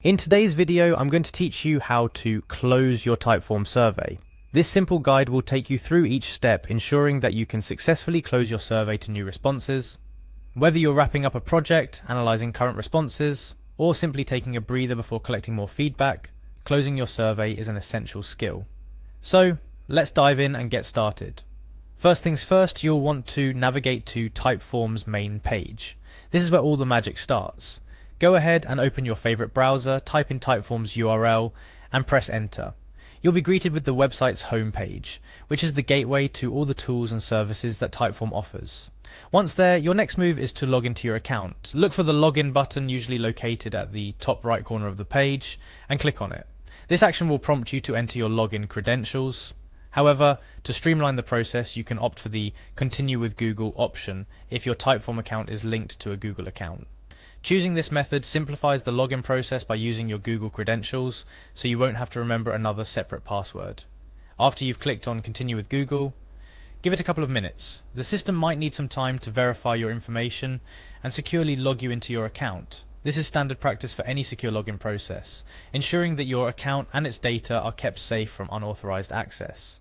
In today's video, I'm going to teach you how to close your Typeform survey. This simple guide will take you through each step, ensuring that you can successfully close your survey to new responses. Whether you're wrapping up a project, analyzing current responses, or simply taking a breather before collecting more feedback, closing your survey is an essential skill. So, let's dive in and get started. First things first, you'll want to navigate to Typeform's main page. This is where all the magic starts. Go ahead and open your favorite browser, type in Typeform's URL, and press enter. You'll be greeted with the website's homepage, which is the gateway to all the tools and services that Typeform offers. Once there, your next move is to log into your account. Look for the login button, usually located at the top right corner of the page, and click on it. This action will prompt you to enter your login credentials. However, to streamline the process, you can opt for the Continue with Google option if your Typeform account is linked to a Google account. Choosing this method simplifies the login process by using your Google credentials, so you won't have to remember another separate password. After you've clicked on Continue with Google, give it a couple of minutes. The system might need some time to verify your information and securely log you into your account. This is standard practice for any secure login process, ensuring that your account and its data are kept safe from unauthorized access.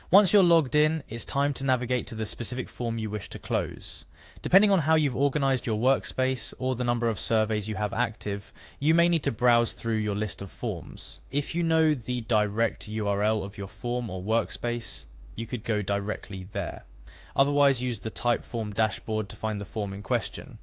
Once you're logged in, it's time to navigate to the specific form you wish to close. Depending on how you've organized your workspace or the number of surveys you have active, you may need to browse through your list of forms. If you know the direct URL of your form or workspace, you could go directly there. Otherwise, use the Typeform dashboard to find the form in question.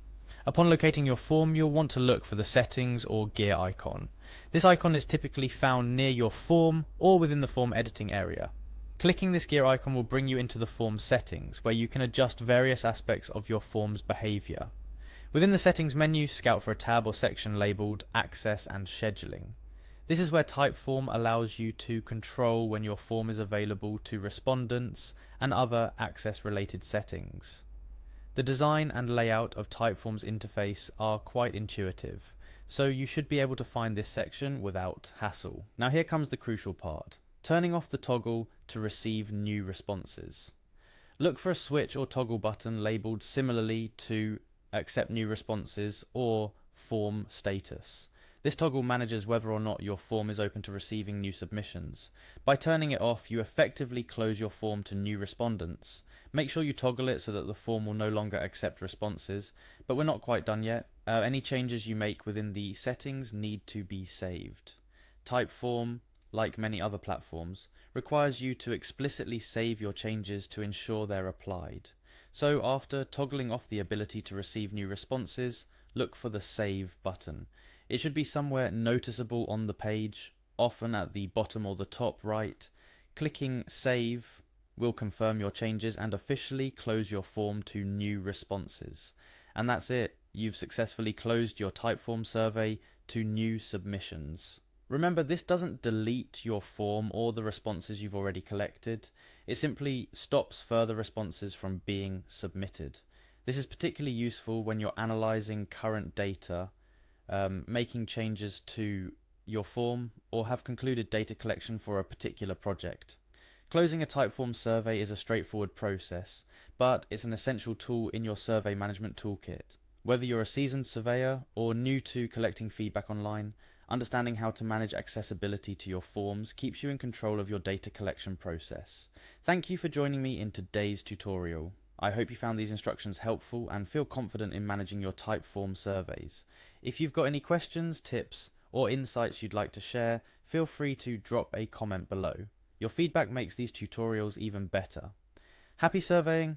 Upon locating your form, you'll want to look for the settings or gear icon. This icon is typically found near your form or within the form editing area. Clicking this gear icon will bring you into the form settings, where you can adjust various aspects of your form's behavior. Within the settings menu, scout for a tab or section labeled Access and Scheduling. This is where Typeform allows you to control when your form is available to respondents and other access-related settings. The design and layout of Typeform's interface are quite intuitive, so you should be able to find this section without hassle. Now here comes the crucial part. Turning off the toggle to receive new responses. Look for a switch or toggle button labeled similarly to Accept New Responses or Form Status. This toggle manages whether or not your form is open to receiving new submissions. By turning it off, you effectively close your form to new respondents. Make sure you toggle it so that the form will no longer accept responses, but we're not quite done yet. Any changes you make within the settings need to be saved. Typeform, like many other platforms, requires you to explicitly save your changes to ensure they're applied. So after toggling off the ability to receive new responses, look for the Save button. It should be somewhere noticeable on the page, often at the bottom or the top right. Clicking Save will confirm your changes and officially close your form to new responses. And that's it. You've successfully closed your Typeform survey to new submissions. Remember, this doesn't delete your form or the responses you've already collected. It simply stops further responses from being submitted. This is particularly useful when you're analyzing current data, making changes to your form, or have concluded data collection for a particular project. Closing a Typeform survey is a straightforward process, but it's an essential tool in your survey management toolkit. Whether you're a seasoned surveyor or new to collecting feedback online, understanding how to manage accessibility to your forms keeps you in control of your data collection process. Thank you for joining me in today's tutorial. I hope you found these instructions helpful and feel confident in managing your Typeform surveys. If you've got any questions, tips, or insights you'd like to share, feel free to drop a comment below. Your feedback makes these tutorials even better. Happy surveying,